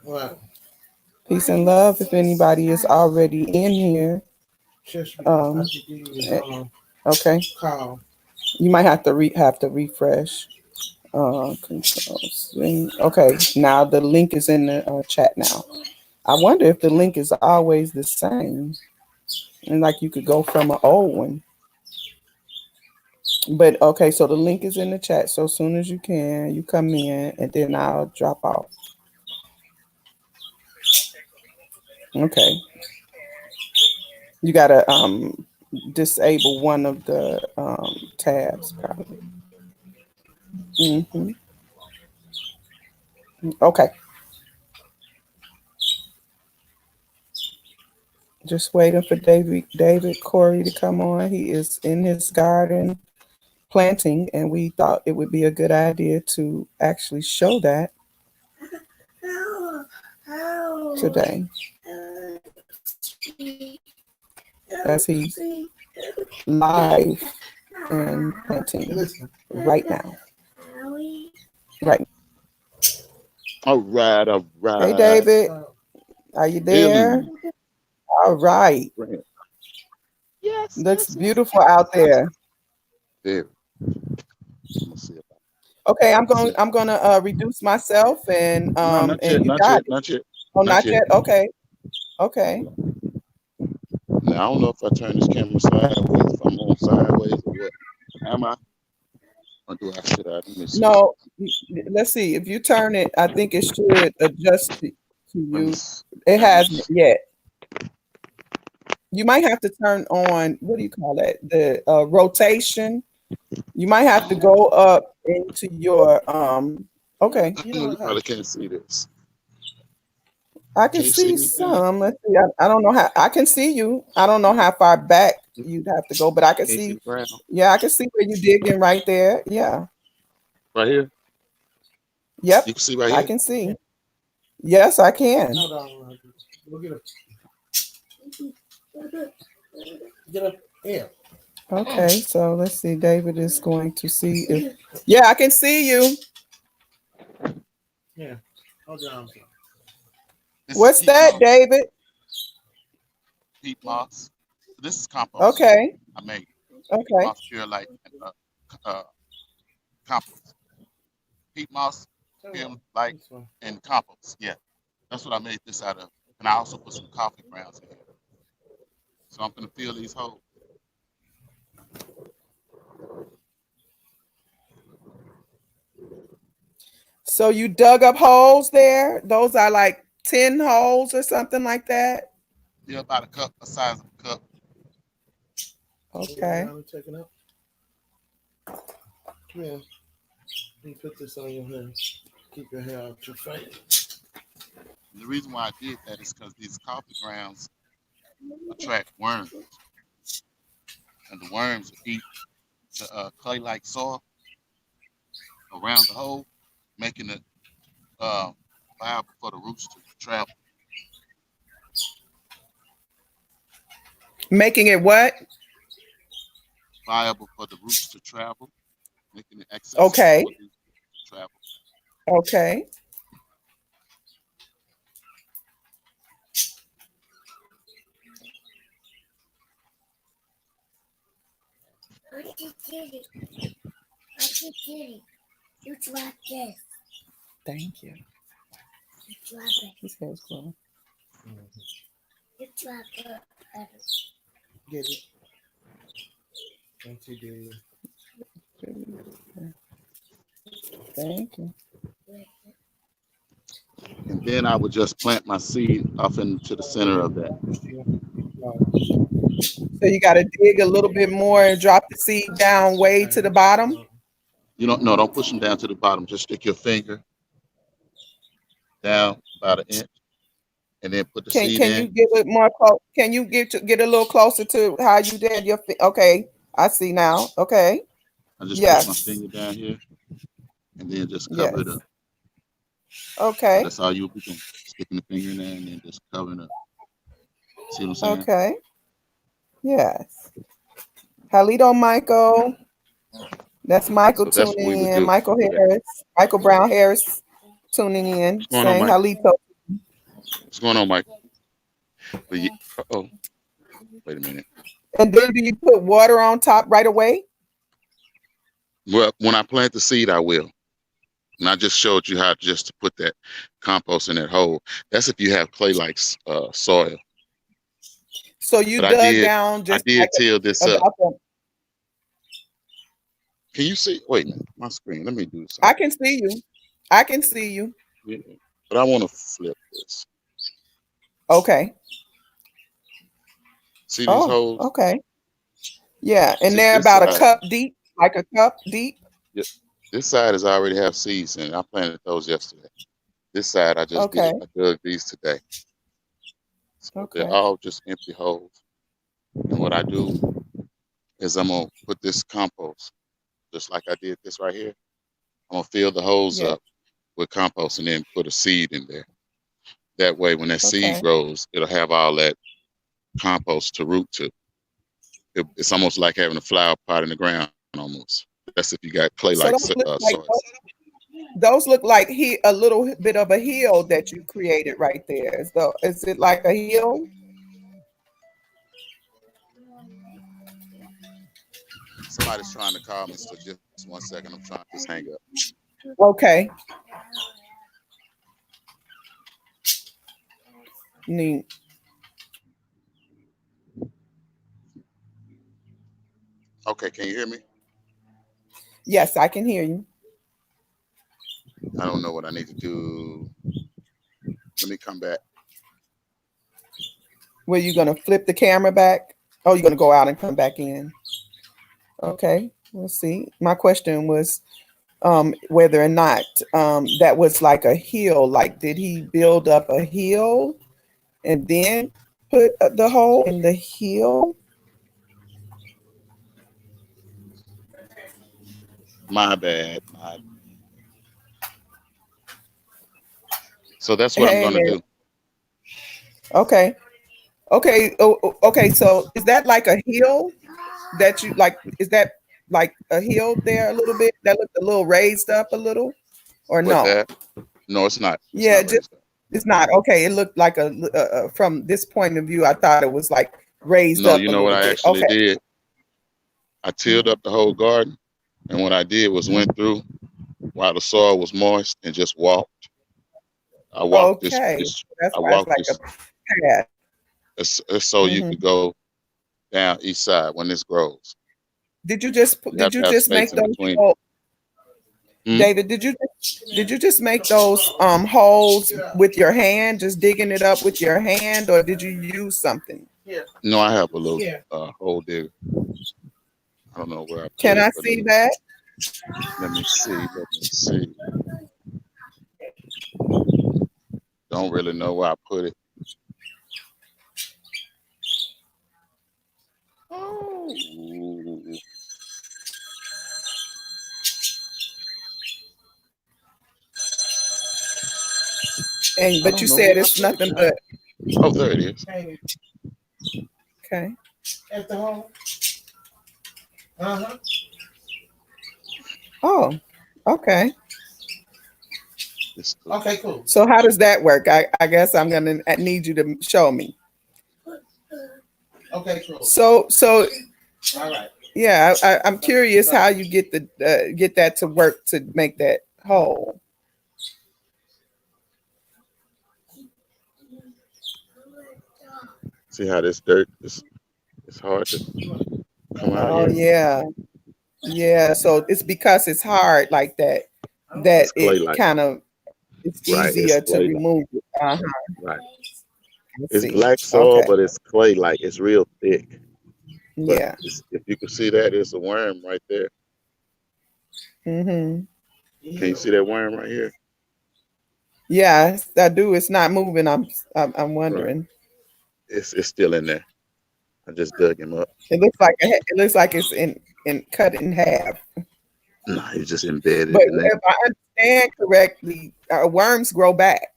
What? Peace and love. If anybody is already in here, okay. Call. You might have to refresh. Control okay, now the link is in the chat now. I wonder if the link is always the same, and like you could go from an old one. But okay, so the link is in the chat. So as soon as you can, you come in, and then I'll drop off. Okay, you gotta disable one of the tabs probably. Hmm. Okay, just waiting for David Corey to come on. He is in his garden planting, and we thought it would be a good idea to actually show that today as he's live and planting right now. Right. All right, all Hey, right. David, are you there? Billy. All right. Yes, Looks yes, beautiful out there. there. Let's see about Okay, I'm gonna reduce myself and No, not and yet, you not got yet, it. not yet, Oh, not not yet. yet. Okay. Okay. Now I don't know if I turn this camera sideways, if I'm on sideways or what. Am I? Or do I should I? Let me see. No, let's see. If you turn it, I think it should adjust to Let me you. It let me hasn't yet. You might have to turn on, what do you call that? The rotation. You might have to go up into your okay. I know you probably can't see this. I can Can you see see me now? some. Let's see. I don't know how I can see you. I don't know how far back you'd have to go, but I can Can you see see. the ground? Yeah, I can see where you're digging right there. Yeah. Right here? Yep. You can see right I here? can see. Yes, I can. Hold on. Go get up. Get up. Yeah. Okay, so let's see. David is going to see if. Yeah, I can see you. Yeah. Hold on. This is What's peat that, moss. David? Peat moss. This is compost. Okay. I made peat Okay. moss pure light and compost. Peat moss, pure light, and compost. Yeah. That's what I made this out of. And I also put some coffee grounds in here. So I'm gonna fill these holes. So you dug up holes there? Those are like 10 holes or something like that? Yeah, about a cup, a size of a cup. Okay. Taking up. Come here. Let me put this on your hair. Keep your hair out your face. And the reason why I did that is because these coffee grounds attract worms, and the worms eat the clay-like soil around the hole, making it uh, viable for the roots to travel. Making it what? Viable for the roots to travel, making it accessible Okay. for the roots to travel. Okay. You drop this. Thank you. You drop it. His hair's cool. You drop it. Get it. Thank you, dear. Thank you. And then I would just plant my seed off into the center of that. So you got to dig a little bit more and drop the seed down way to the bottom. You don't push them down to the bottom. Just stick your finger down about an inch, and then put the seed Can you in. get it more close? Can you get a little closer to how you did your? Okay, I see now. Okay. I just put my Yes. finger down here, and then just cover it Yes. up. So Okay. that's all you'll be doing. Sticking the finger in there and then just covering it up. See what I'm saying? Okay. Yes. Halito Michael. That's Michael So that's what we tuning would in. do Michael for that. Harris. Michael Brown Harris. tuning in, What's going on, saying Mike? halito. What's going on, Mike? Oh, wait a minute. And then do you put water on top right away? Well, when I plant the seed, I will. And I just showed you how just to put that compost in that hole. That's if you have clay-like soil. So you But dug down I just did like till this up. about the, Can you see? Wait a minute, my screen. Let me do I something. can see you. I can see you. Yeah. But I want to flip this. Okay. See these Oh, holes? okay. Yeah, and See they're this about a side. cup deep, like a cup deep. Yeah, this side is already have seeds in it. I planted those yesterday. This side I just Okay. did. I dug these today. So they're Okay. all just empty holes. And what I do is I'm gonna put this compost, just like I did this right here. I'm gonna fill the holes Yeah. up with compost and then put a seed in there. That way, when that seed Okay. grows, it'll have all that compost to root to. It's almost like having a flower pot in the ground, almost. That's if you got So clay-like those look like soil. those look like a little bit of a hill that you created right there. So is it like a hill? Somebody's trying to call me, so just 1 second. I'm trying to just hang up. Okay. Neat. Okay, can you hear me? Yes, I can hear you. I don't know what I need to do. Let me come back. Were you gonna flip the camera back? Oh, you're gonna go out and come back in. Okay. Let's see. My question was whether or not that was like a hill. Like, did he build up a hill and then put the hole in the hill? My bad. So that's what I'm Hey, gonna man. do. Okay. Okay. Okay. So is that like a hill that you like? Is that like a hill there a little bit? That looked a little raised up a little, or What no? that? No, it's not. It's Yeah, not just raised up. it's not okay. It looked like from this point of view, I thought it was like raised No, up you a know what little I bit. actually Okay. did? I tilled up the whole garden, and what I did was went through while the soil was moist and just walked. I walked this. Okay. This. That's I why it's walked like a this. path. It's so you Hmm. could go down each side when this grows. You have Did to you have just make space in those between. holes, Hmm? David? Did you just make those holes with your hand, just digging it up with your hand, or did you use something? No, I have a little hole digger. I don't know where I Can put it, I but see that? let me see. Let me see. Don't really know where I put it. Oh, And I but don't you know said where I it's put it, nothing child. but Oh, there it is. okay. At the home. Uh-huh. Oh, okay. It's cool. Okay, cool. So how does that work? I guess I'm gonna need you to show me. Okay, cool. So All right. yeah, I'm curious how you get that to work to make that whole. See how this dirt is? It's hard to come out Oh here. yeah, yeah. So it's because it's hard like that that It's clay it like. kind of it's Right. It's easier to clay like. remove it. Right. Let's It's see. black soil, Okay. but it's clay like. It's real thick. But Yeah. if you can see that, it's a worm right there. Mm-hmm. Can you see that worm right here? Yeah, I do. It's not moving. I'm Right. wondering. It's still in there. I just dug him up. It looks like it's in cut in half. No, he's just But embedded in there. if I understand correctly, worms grow back.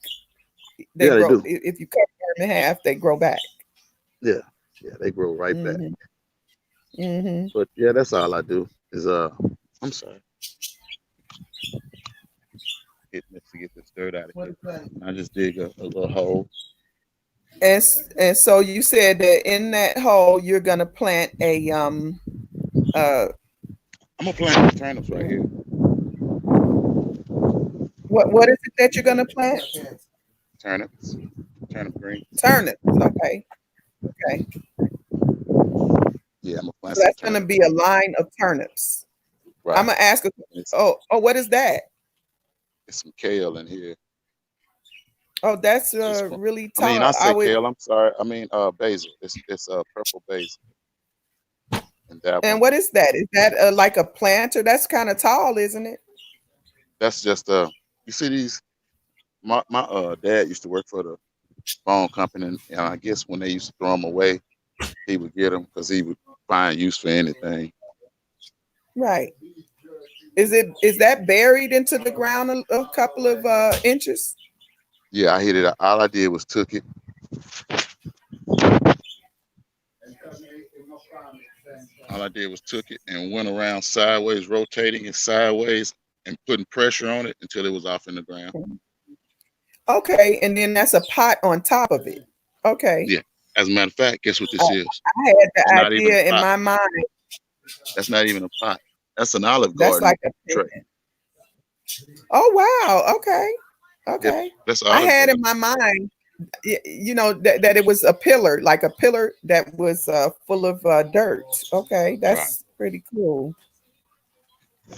They Yeah, they grow do. if you cut a worm in half, they grow back. Yeah. Yeah, they grow right back. Hmm. Hmm. But yeah, that's all I do is I'm sorry. hitting this to get this dirt out of What here. is that? And I just dig a little hole. And so you said that in that hole you're gonna plant a uh I'm gonna plant turnips right here. what is it that you're gonna plant? Turnips, turnip greens. Turnips. Okay. Okay. Yeah, I'm gonna So plant some that's gonna turnips. be a line of turnips. I'm Right. gonna ask. It's Oh, what is that? it's some kale in here. Oh, that's It's really I mean, tall. I I say would. kale. I'm sorry. I mean, basil. It's purple basil and that And one. what is that? Is that like a planter? That's kind of tall, isn't it? That's just You see these? My dad used to work for the phone company, and I guess when they used to throw them away, he would get them because he would find use for anything. Right. Is that buried into the ground a couple of inches? Yeah, I hit it. All I did was took it. All I did was took it and went around sideways, rotating it sideways and putting pressure on it until it was off in the ground. Okay, and then that's a pot on top of it. Okay. Yeah. As a matter of fact, guess what I this is? I had It's the not even idea a in pot. my mind. That's not even a pot. That's an Olive That's Garden like a tray. oh wow. Okay. Yep. Okay. That's I Olive had in Garden. my mind, that it was a pillar, like a pillar that was full of dirt. Okay, Right. that's pretty cool.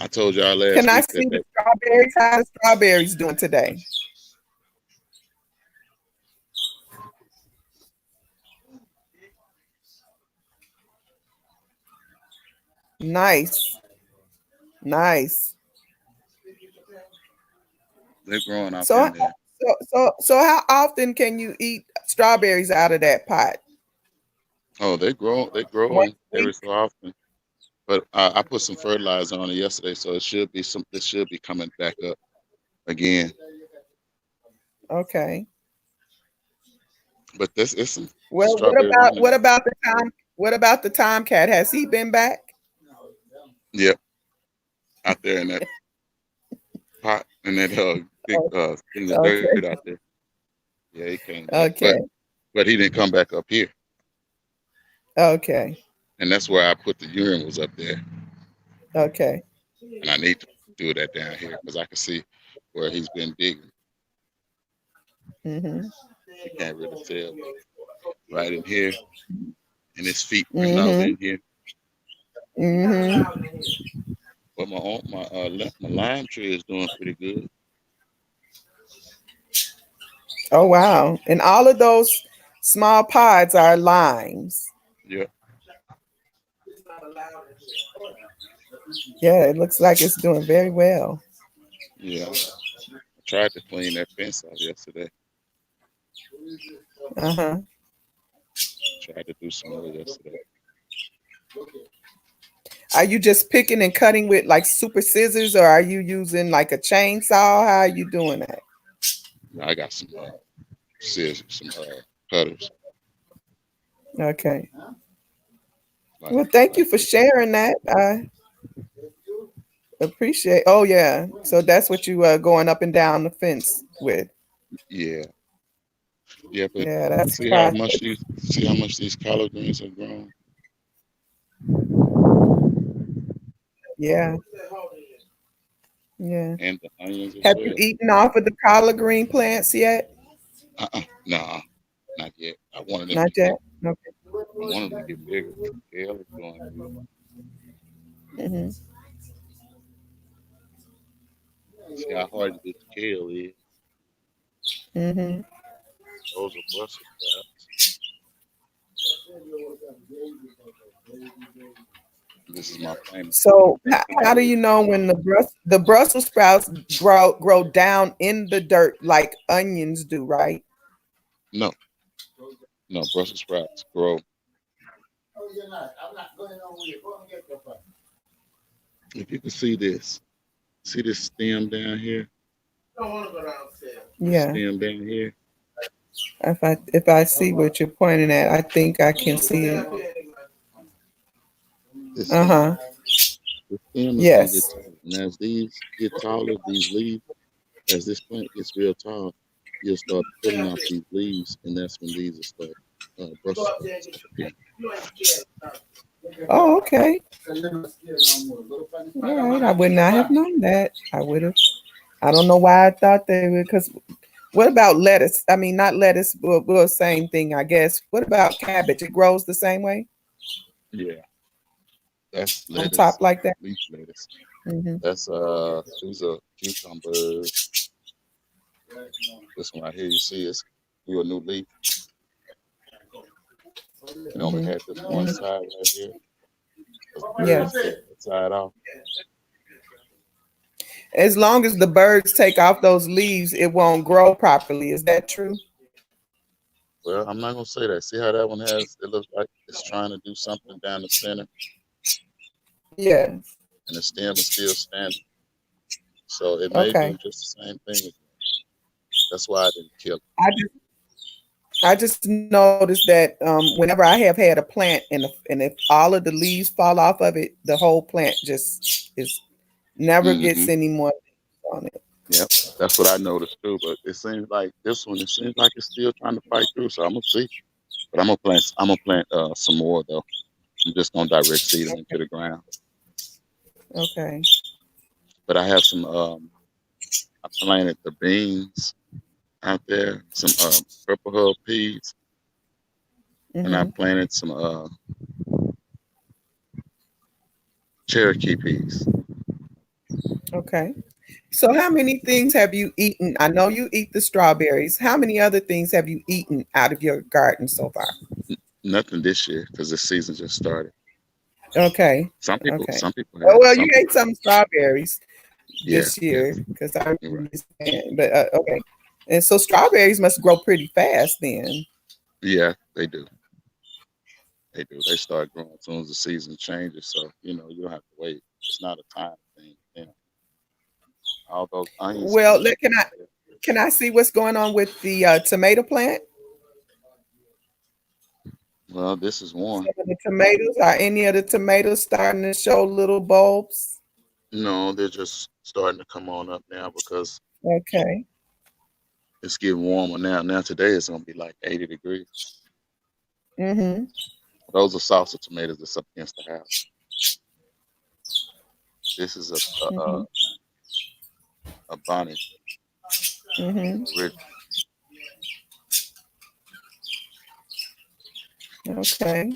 I told y'all last Can I week see that the strawberries? How the strawberries doing today? Nice, nice. they're growing off So, in there. so how often can you eat strawberries out of that pot? Oh, they're Once growing a week. every so often. But I put some fertilizer on it yesterday, so it should be coming back up again. Okay. But this is some Well, strawberry running. what about the tomcat? Has he been back? Yep, out there in that pot and that big Oh, thing of okay. dirt out there. Yeah, he came back, Okay. but he didn't come back up here, Okay. and that's where I put the urine was up there, Okay. and I need to do that down here because I can see where he's been digging. Mhm. You can't really tell, but right in here, and his feet printing out Mhm. in here. Mhm. But my lime tree is doing pretty good. Oh wow. And all of those small pods are limes. Yeah, Yeah, it looks like it's doing very well. yeah. I tried to clean that fence off yesterday. Uh-huh. Tried to do some more yesterday. Are you just picking and cutting with like super scissors, or are you using like a chainsaw? How are you doing that? I got some scissors, some cutters. Okay. Like Well, thank you like for sharing that. I appreciate. Oh yeah. So that's what you going up and down the fence with. yeah, yeah. But Yeah, that's see how much process. these collard greens have grown, Yeah. Yeah. and the onions as Have you well. eaten off of the collard green plants yet? Nah, not yet. I wanted them Not to yet. get. Okay. I wanted them to get bigger. Kale is doing good. Hmm. See how hard this kale is. Hmm. Those are Brussels sprouts. This is my planting season. So how do you know when the Brussels sprouts grow down in the dirt like onions do, right? No, no, Brussels sprouts grow. If you can see this stem down here, this Yeah. stem down here. If I see what you're pointing at, I think I can see it. This stem. Uh-huh. The stem is gonna get Yes. taller. And as these get taller, these leaves, as this plant gets real tall, you'll start pulling off these leaves, and that's when these will start brush start appearing. Oh, okay. All right. I would not have known that. I would have. I don't know why I thought they would. Because what about lettuce? I mean, not lettuce, but well, same thing, I guess. What about cabbage? It grows the same way Yeah, that's on lettuce, top like that. leaf lettuce. Hmm. That's these are cucumbers. This one right here, you see, it's through a new leaf. It only Hmm. had this one side right here because the Yeah. birds took that side off. As long as the birds take off those leaves, it won't grow properly. Is that true? Well, I'm not gonna say that. See how that one has? It looks like it's trying to do something down the center, Yeah. and the stem is still standing. So it may Okay. do just the same thing. That's why I didn't kill it. I just I just noticed that whenever I have had a plant and if all of the leaves fall off of it, the whole plant just is never Hmm. gets any more leaves on it. Yep, that's what I noticed too. But it seems like this one, it seems like it's still trying to fight through. So I'm gonna see. But I'm gonna plant. I'm gonna plant some more though. I'm just gonna direct seed them into the ground. Okay. But I have some. I planted the beans out there, some purple hull peas, and I Hmm. planted some Cherokee peas. Okay. So how many things have you eaten? I know you eat the strawberries. How many other things have you eaten out of your garden so far? Nothing this year because the season just started. Okay. Okay. Some people Oh have, well, you some ate people, some strawberries yeah, this yeah, year because I you're right. remember you saying, but okay. And so strawberries must grow pretty fast then. Yeah, they do. They do. They start growing as soon as the season changes. So you don't have to wait. It's not a time thing. All those onions Well, coming up can I right there. can I see what's going on with the tomato plant? Well, this is one. Some of the tomatoes, are any of the tomatoes starting to show little bulbs? No, they're just starting to come on up now because Okay. it's getting warmer now. Now today it's gonna be like 80 degrees. Mm-hmm. Those are salsa tomatoes that's up against the house. This is Mm-hmm. a bunny Mm-hmm. original. Okay.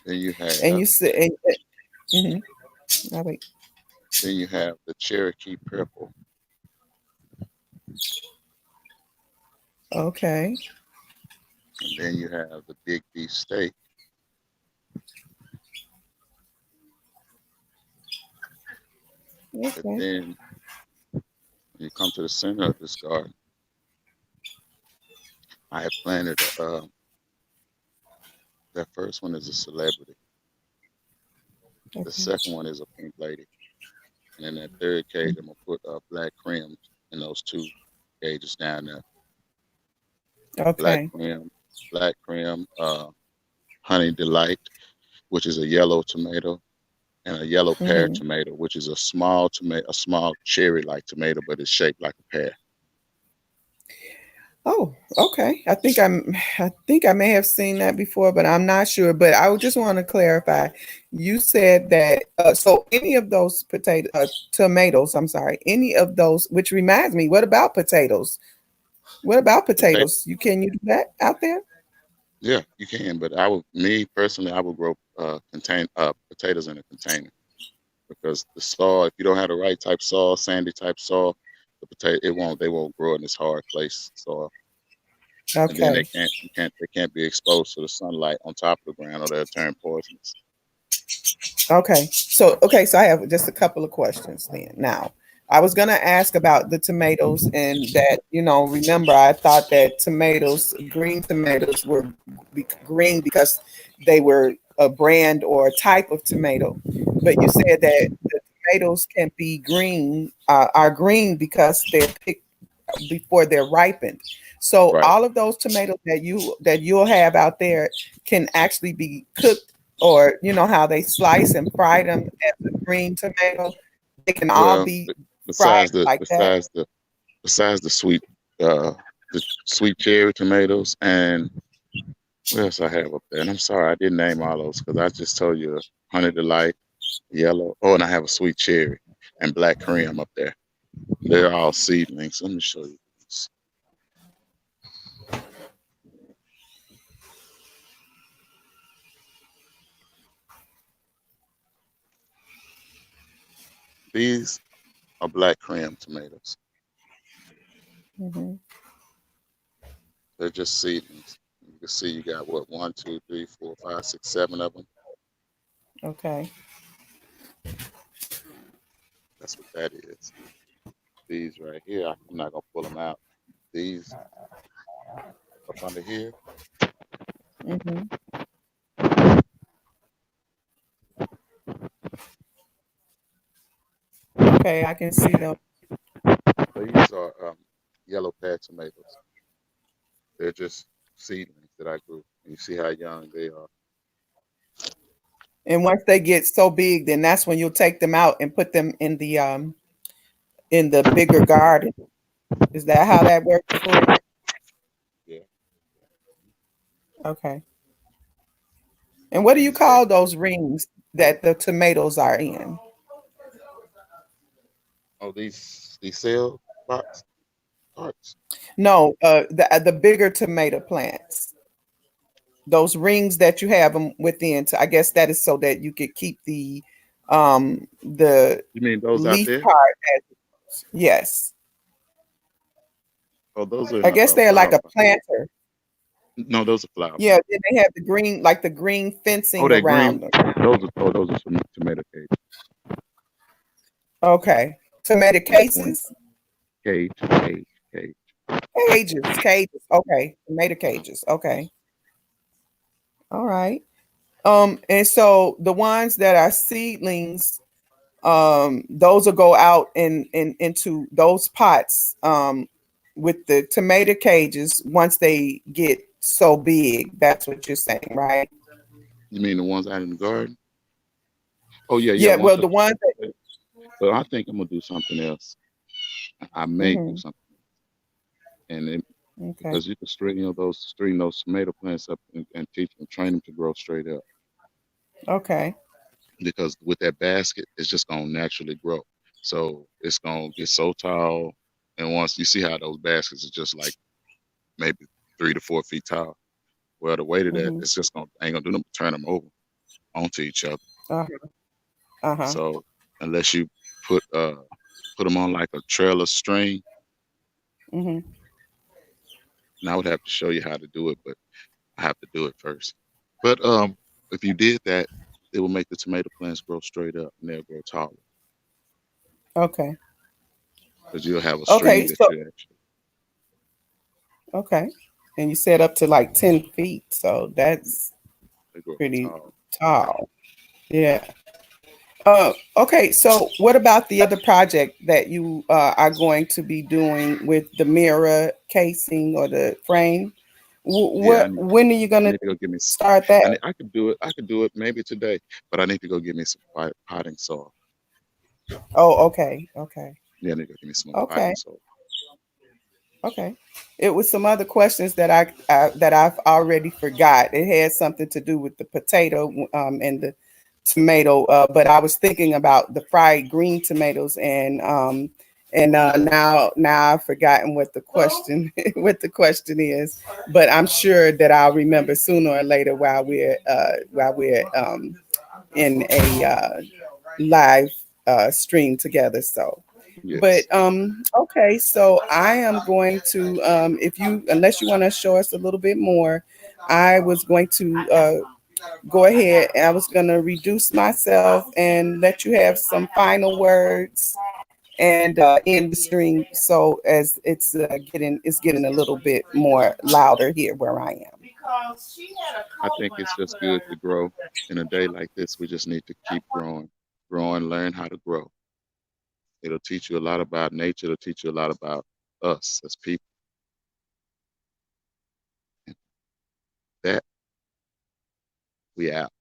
Then you And have you said, mm-hmm. Oh, wait. the Cherokee purple. Okay. And then you have the big beef steak. But Okay. then when you come to the center of this garden, I have planted that first one is a celebrity. The Okay. second one is a pink lady. And in that third cage, I'm gonna put black cream in those two cages down there. Black Okay. cream, honey delight, which is a yellow tomato, and a yellow pear Mm-hmm. tomato, which is a small tomato, a small cherry-like tomato, but it's shaped like a pear. Oh, okay. I think I may have seen that before, but I'm not sure. But I would just want to clarify. You said that so any of those tomatoes, I'm sorry, any of those, which reminds me, what about potatoes? What about Potato, potatoes? You do that out there? yeah, you can, but me personally, I would grow contain potatoes in a container because the soil, if you don't have the right type soil, sandy type soil, the potato they won't grow in this hard place soil, and then Okay. they can't be exposed to the sunlight on top of the ground or they'll turn poisonous. So I have just a couple of questions then. Now, I was going to ask about the tomatoes and that, remember I thought that green tomatoes were green because they were a brand or a type of tomato. But you said that the tomatoes can be green, are green because they're picked before they're ripened. So Right. all of those tomatoes that you'll have out there can actually be cooked, or how they slice and fry them as a green tomato. They can all Well, be fried besides the like that. besides the sweet cherry tomatoes, and what else I have up there? And I'm sorry I didn't name all those because I just told you honey delight, yellow. Oh, and I have a sweet cherry and black cream up there. They're all seedlings. Let me show you these. These are black cream tomatoes. Hmm. They're just seedlings. You can see you got what, 1, 2, 3, 4, 5, 6, 7 of them. Okay. That's what that is. These right here, I'm not gonna pull them out. These up under here, Hmm. Okay, I can see them. these are yellow pad tomatoes. They're just seedlings that I grew. You see how young they are. And once they get so big, then that's when you'll take them out and put them in the bigger garden. Is that how that works for you? Yeah. Okay. And what do you These right. call those rings that the tomatoes are in? Oh, these cell box parts. No, the bigger tomato plants. Those rings that you have them within. So I guess that is so that you could keep the You mean those out leaf there? part. Yes, Oh, those are in I a guess they're like flower a pot. planter. No, those are flower Yeah, pot. then they have the green, like the green Oh, fencing they're around green. them. Those are some tomato cage. Okay, tomato That's one cases, cage. cages. Okay, tomato cages. Okay, all right. And so the ones that are seedlings, those will go out into those pots, with the tomato cages once they get so big. That's what you're saying, right? You mean the ones out in the garden? Oh yeah. Yeah. Once Well, the the ones that. but I think I'm gonna do something else. I may do Mhm. something, and then Okay. because you can string those tomato plants up and teach them, train them to grow straight up. Okay. Because with that basket, it's just gonna naturally grow. So it's gonna get so tall, and once you see how those baskets are just like maybe 3 to 4 feet tall. Well, the weight of that, Mm-hmm. it's just gonna ain't gonna do them turn them over onto each other. Uh-huh. Uh-huh. So unless you put uh put them on like a trailer string, Mm-hmm. and I would have to show you how to do it, but I have to do it first. But if you did that, it will make the tomato plants grow straight up and they'll grow taller Okay. because you'll have a Okay. string that So you actually okay. And you said up to like 10 feet. So that's they grow pretty tall. tall. Yeah. Okay, so what about the other project that you are going to be doing with the mirror casing or the frame? Yeah, When are you I gonna need to go get me. start that? I could do it. I could do it maybe today, but I need to go get me some potting soil. Oh, okay, okay, Yeah, I need to go get me some more potting okay, soil. okay. It was some other questions that that I've already forgot. It had something to do with the potato and the tomato, but I was thinking about the fried green tomatoes and now I've forgotten what the question what the question is, but I'm sure that I'll remember sooner or later while we're in a live stream together. So, but Yes. okay, so I am going to if you unless you want to show us a little bit more, I was going to go ahead. I was going to reduce myself and let you have some final words and end the stream. So as it's getting a little bit more louder here where I am. I think it's just good to grow in a day like this. We just need to keep growing, learn how to grow. It'll teach you a lot about nature. It'll teach you a lot about us as people. And that we out.